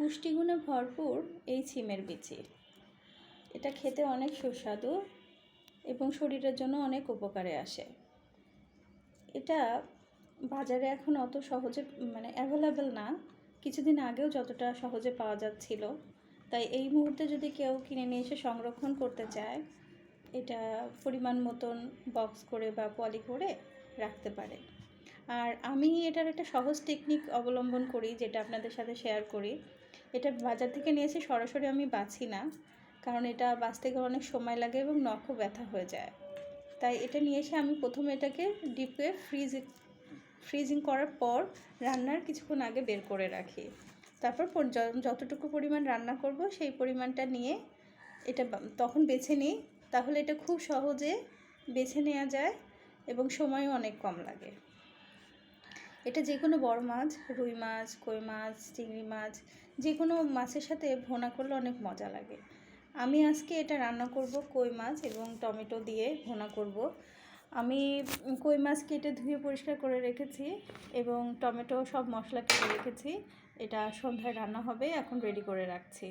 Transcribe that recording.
পুষ্টিগুণে ভরপুর এই সিমের বিচি। এটা খেতে অনেক সুস্বাদু এবং শরীরের জন্য অনেক উপকারে আসে। এটা বাজারে এখন অত সহজে অ্যাভেলেবেল না, কিছুদিন আগেও যতটা সহজে পাওয়া যাচ্ছিল। তাই এই মুহূর্তে যদি কেউ কিনে নিয়ে এসে সংরক্ষণ করতে চায়, এটা পরিমাণ মতন বক্স করে বা পলি করে রাখতে পারে। আর আমি এটার একটা সহজ টেকনিক অবলম্বন করি, যেটা আপনাদের সাথে শেয়ার করি। এটা বাজার থেকে নিয়ে এসে সরাসরি আমি বাছি না, কারণ এটা বাছতে গেলে অনেক সময় লাগে এবং নখও ব্যথা হয়ে যায়। তাই এটা নিয়ে এসে আমি প্রথমে এটাকে ডিপে ফ্রিজিং করার পর রান্নার কিছুক্ষণ আগে বের করে রাখি। তারপর যতটুকু পরিমাণ রান্না করব সেই পরিমাণটা নিয়ে এটা তখন বেছে নিই। তাহলে এটা খুব সহজে বেছে নেওয়া যায় এবং সময়ও অনেক কম লাগে। এটা যে কোনো বড় মাছ, রুই মাছ, কই মাছ, চিংড়ি মাছ, যে কোনো মাছের সাথে ভুনা করলে অনেক মজা লাগে। আমি আজকে এটা রান্না করব কই মাছ এবং টমেটো দিয়ে ভুনা করব। আমি কই মাছ কেটে ধুয়ে পরিষ্কার করে রেখেছি এবং টমেটো সব মশলা কেটে রেখেছি। এটা সন্ধ্যায় রান্না হবে, এখন রেডি করে রাখছি।